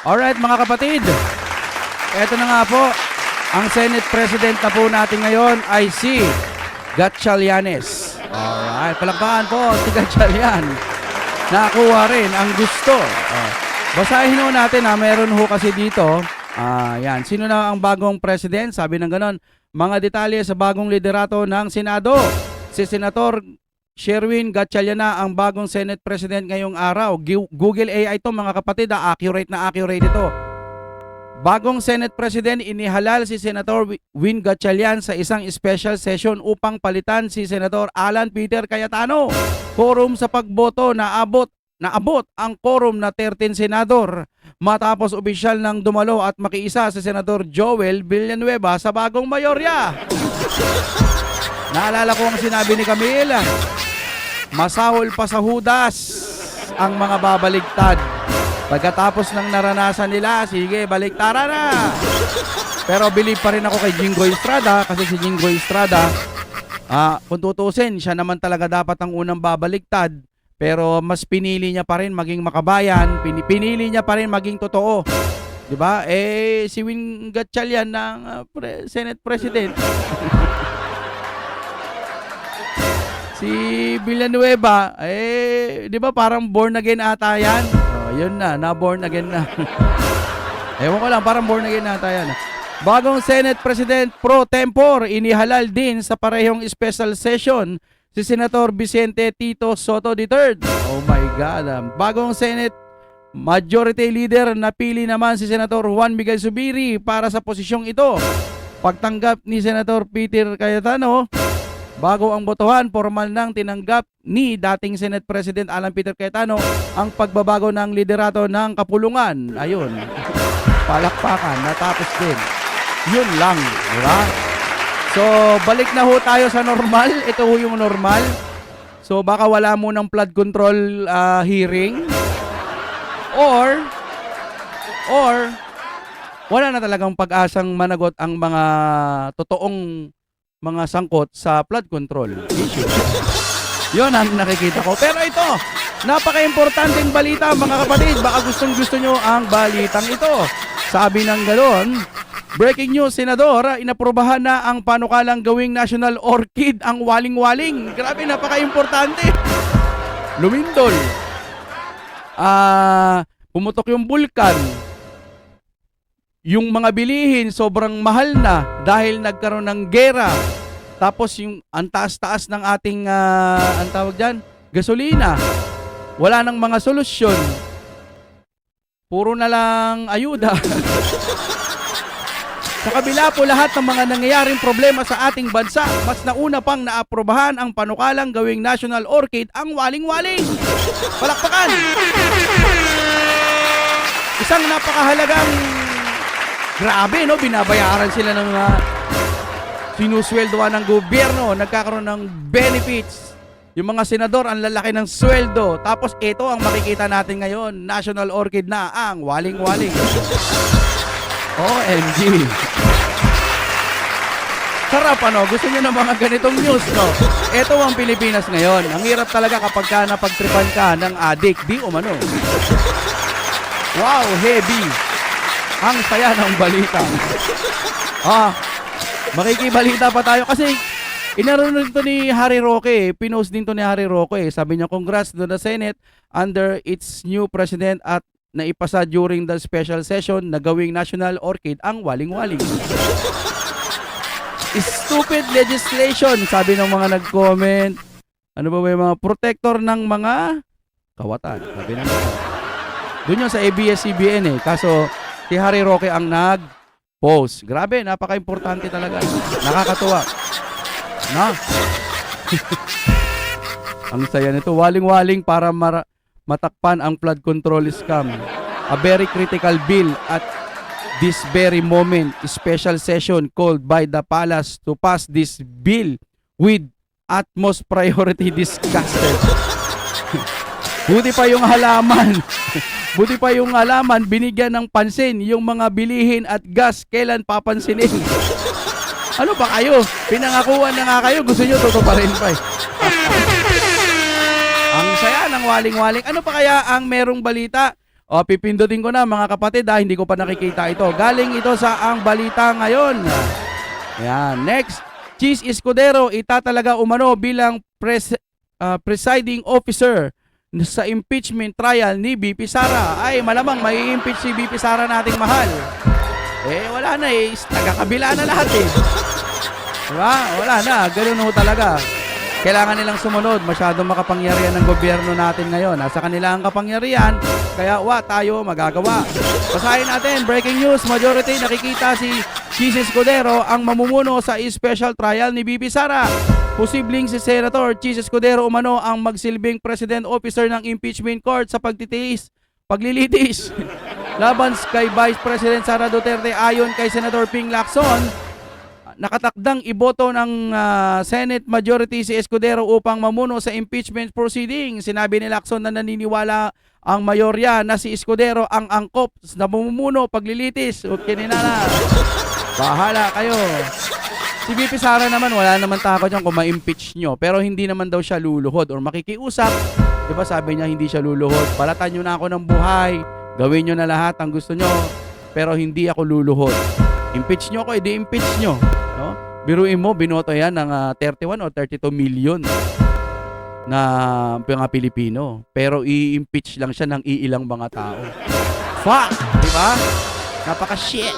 Alright mga kapatid, eto na nga po, ang Senate President na po natin ngayon ay si Gatchalianes. Alright, palakpakan po si Gatchalian. Nakakuha rin ang gusto. Basahin ho natin meron ho kasi dito. Yan, sino na ang bagong president? Sabi ng ganon, mga detalye sa bagong liderato ng Senado. Si Senator Sherwin Gatchalian na ang bagong Senate President ngayong araw. Google AI ito mga kapatid, accurate na accurate ito. Bagong Senate President, inihalal si Senator Win Gatchalian sa isang special session upang palitan si Senator Alan Peter Cayetano. Quorum sa pagboto naabot ang quorum na 13 senador matapos opisyal ng dumalo at makiisa si Senator Joel Villanueva sa bagong mayorya. Naalala ko ang sinabi ni Camille, masahol pa sa hudas ang mga babaligtad. Pagkatapos ng naranasan nila, sige, baliktara na. Pero believe pa rin ako kay Jinggoy Estrada kasi si Jinggoy Estrada, kung tutusin, siya naman talaga dapat ang unang babaligtad. Pero mas pinili niya pa rin maging makabayan, pinili niya pa rin maging totoo. 'Di ba? Si Win Gatchalian ng Senate President. Si Villanueva, 'di ba parang born again ata yan? Yun na born again na. Ewan ko lang, parang born again ata yan. Bagong Senate President pro tempore, inihalal din sa parehong special session si Senator Vicente Tito Soto III. Oh my God. Bagong Senate Majority Leader, napili naman si Senator Juan Miguel Zubiri para sa posisyong ito. Pagtanggap ni Senator Peter Cayetano, bago ang botohan, formal nang tinanggap ni dating Senate President Alan Peter Cayetano ang pagbabago ng liderato ng kapulungan. Ayun, palakpakan, natapos din. Yun lang, di ba? So, balik na ho tayo sa normal. Ito ho yung normal. So, baka wala mo ng flood control hearing. Or, wala na talagang pag-asang managot ang mga totoong mga sangkot sa flood control issue. Yun ang nakikita ko. Pero ito, napaka-importanting balita mga kapatid. Baka gustong-gusto nyo ang balitang ito. Sabi ng galon, breaking news, Senador, inaprobahan na ang panukalang gawing national orchid ang waling-waling. Grabe, napaka-importante. Lumindol. Pumutok yung bulkan. Yung mga bilihin sobrang mahal na dahil nagkaroon ng gera. Tapos yung ang taas-taas ng ating ang tawag dyan, gasolina. Wala nang mga solusyon. Puro na lang ayuda. Sa kabila po lahat ng mga nangyayaring problema sa ating bansa, mas nauna pang naaprobahan ang panukalang gawing national orchid ang waling-waling. Palakpakan! Isang napakahalagang, grabe no, binabayaran sila ng sinusweldoan ng gobyerno, nagkakaroon ng benefits. Yung mga senador, ang lalaki ng sweldo. Tapos ito ang makikita natin ngayon, national orchid na ang waling-waling. OMG. Sarap ano, gusto nyo ng mga ganitong news, no? Ito ang Pilipinas ngayon. Ang hirap talaga kapag ka napagtripan ka ng adik, di umano. Wow, heavy. Ang saya ng balita. Makikibalita pa tayo kasi inaroon to ni Harry Roque, pinost din to ni Harry Roque. Sabi niya, congrats to the Senate under its new president at naipasa during the special session na gawing national orchid ang waling-waling. Stupid legislation, sabi ng mga nag-comment. Ano ba yung mga protector ng mga kawatan? Sabi ng mga. Doon yun sa ABS-CBN kaso si Harry Roque ang nag-post. Grabe, napaka-importante talaga. Nakakatuwa. Na? Ang saya nito. Waling-waling para matakpan ang flood control scam. A very critical bill at this very moment. Special session called by the palace to pass this bill with utmost priority discussed. Buti pa yung halaman. Buti pa yung halaman, binigyan ng pansin yung mga bilihin at gas kailan papansinin. Ano ba kayo? Pinangakuan na nga kayo, gusto nyo tutuparin pa eh. Ang saya ng waling-waling. Ano pa kaya ang merong balita? O, pipindutin ko na mga kapatid, hindi ko pa nakikita ito. Galing ito sa Ang Balita Ngayon. Yan. Next, Cheese Escudero itatalaga umano bilang presiding officer sa impeachment trial ni BP Sara. Ay, malamang may impeach si BP Sara nating mahal. Wala na taga-kabila na lahat Diba? Wala na, ganun ho talaga. Kailangan nilang sumunod. Masyadong makapangyarihan ng gobyerno natin ngayon. Nasa kanila ang kapangyarihan, kaya tayo magagawa. Basahin natin, breaking news, majority nakikita si Cheese Escudero ang mamumuno sa special trial ni BP Sara. Posibleng si Senator Cheese Escudero umano ang magsilbing president officer ng impeachment court sa paglilitis laban kay Vice President Sara Duterte. Ayon kay Senator Ping Lacson, nakatakdang iboto ng Senate majority si Escudero upang mamuno sa impeachment proceeding. Sinabi ni Lacson na naniniwala ang mayorya na si Escudero ang angkop na mamumuno paglilitis. Okay na. Bahala kayo. Si BP Sara naman, wala naman takot yan kung ma-impeach nyo. Pero hindi naman daw siya luluhod or makikiusap. Diba sabi niya hindi siya luluhod. Balatan nyo na ako ng buhay. Gawin nyo na lahat ang gusto nyo. Pero hindi ako luluhod. Impeach nyo ako, impeach nyo. No? Biruin mo, binoto yan ng 31 o 32 million na mga Pilipino. Pero i-impeach lang siya ng iilang mga tao. Fuck! Diba? Napaka-shit.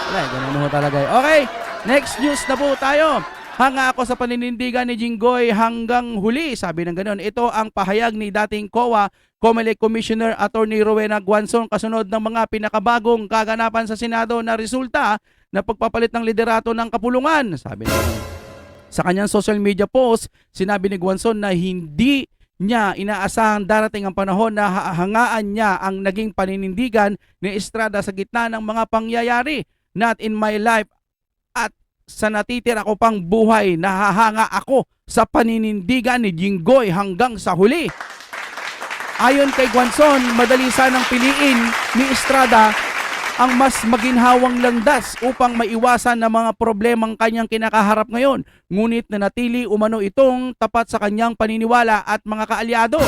Wala, ganun ho talaga. Okay, next news na po tayo. Hanga ako sa paninindigan ni Jinggoy hanggang huli. Sabi ng ganoon. Ito ang pahayag ni dating COA COMELEC Commissioner Attorney Rowena Guanzon kasunod ng mga pinakabagong kaganapan sa Senado na resulta na pagpapalit ng liderato ng kapulungan. Sabi ng sa kanyang social media post, sinabi ni Guanzon na hindi niya inaasahan darating ang panahon na hangaan niya ang naging paninindigan ni Estrada sa gitna ng mga pangyayari. Not in my life at sa natitira ko pang buhay, nahahanga ako sa paninindigan ni Jinggoy hanggang sa huli. Ayon kay Guanzon, madali sanang piliin ni Estrada ang mas maginhawang landas upang maiwasan ng mga problemang kanyang kinakaharap ngayon. Ngunit nanatili umano itong tapat sa kanyang paniniwala at mga kaalyado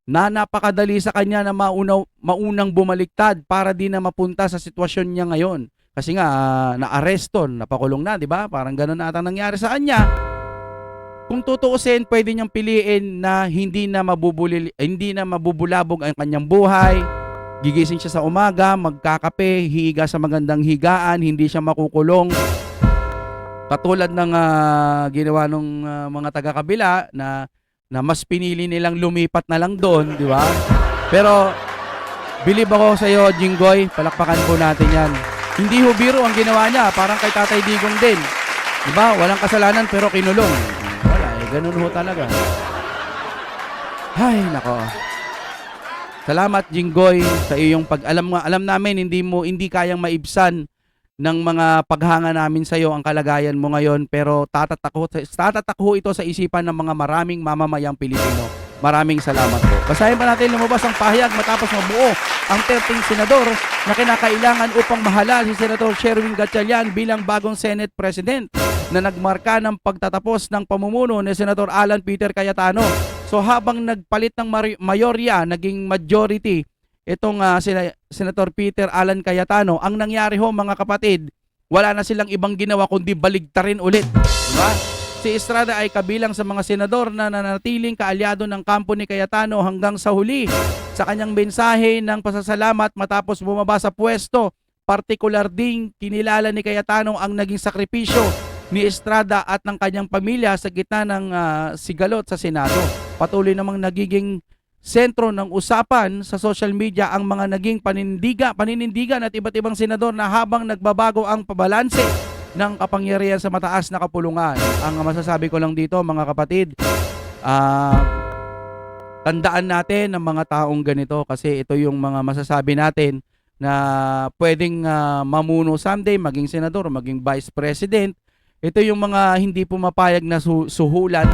na napakadali sa kanya na maunang bumaliktad para di na mapunta sa sitwasyon niya ngayon. Kasi nga, na-aresto, napakulong na, di ba? Parang ganun na ata nangyari sa kanya. Kung tutuusin, pwede niyang piliin na hindi na mabubulabog ang kanyang buhay. Gigising siya sa umaga, magkakape, higa sa magandang higaan, hindi siya makukulong. Katulad ng ginawa ng mga taga-kabila na mas pinili nilang lumipat na lang doon, di ba? Pero, believe ako sa iyo, Jinggoy, palakpakan po natin yan. Hindi ho biro ang ginawa niya, parang kay Tatay Digong din. Diba? Walang kasalanan pero kinulong. Wala ganun ho talaga. Ay, nako. Salamat Jinggoy sa iyong alam namin hindi kayang maibsan ng mga paghanga namin sa iyo ang kalagayan mo ngayon, pero tatatak ho ito sa isipan ng mga maraming mamamayang Pilipino. Maraming salamat po. Basahin pa natin lumabas ang pahayag matapos mabuo ang 13 senador na kinakailangan upang mahalal si Senator Sherwin Gatchalian bilang bagong Senate President na nagmarka ng pagtatapos ng pamumuno ni Senator Alan Peter Cayetano. So habang nagpalit ng mayorya, naging majority itong Senator Peter Alan Cayetano, ang nangyari ho mga kapatid, wala na silang ibang ginawa kundi baligtarin ulit. Diba? Si Estrada ay kabilang sa mga senador na nanatiling kaalyado ng kampo ni Cayetano hanggang sa huli. Sa kanyang mensahe ng pasasalamat matapos bumaba sa pwesto, partikular ding kinilala ni Cayetano ang naging sakripisyo ni Estrada at ng kanyang pamilya sa gitna ng sigalot sa Senado. Patuloy namang nagiging sentro ng usapan sa social media ang mga naging paninindigan at iba't ibang senador na habang nagbabago ang pabalanse ng kapangyarihan sa mataas na kapulungan. Ang masasabi ko lang dito mga kapatid, tandaan natin ang mga taong ganito kasi ito yung mga masasabi natin na pwedeng mamuno someday, maging senador, maging vice president. Ito yung mga hindi pumapayag na sulsulan.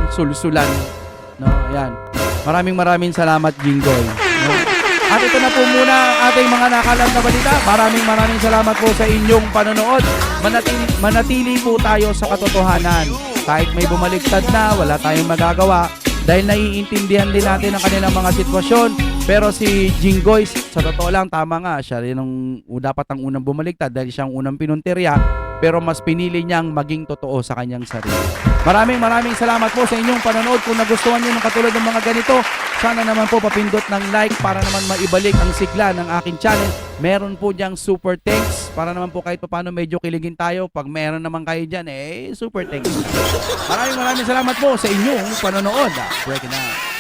No, ayan. Maraming salamat Jinggoy. No? At ito na po muna ang ating mga nakalam na balita. Maraming salamat po sa inyong panonood. Manatili po tayo sa katotohanan. Kahit may bumaliktad na, wala tayong magagawa. Dahil naiintindihan din natin ang kanilang mga sitwasyon. Pero si Jinggoy, sa totoo lang, tama nga, siya rin dapat ang unang bumaligtad dahil siya ang unang pinuntirya, pero mas pinili niyang maging totoo sa kanyang sarili. Maraming salamat po sa inyong panonood. Kung nagustuhan niyo ng katulad ng mga ganito, sana naman po papindot ng like para naman maibalik ang sigla ng aking channel. Meron po diyang super thanks para naman po kahit paano medyo kiligin tayo. Pag meron naman kayo dyan, super thanks. Maraming salamat po sa inyong panonood. Breaking out.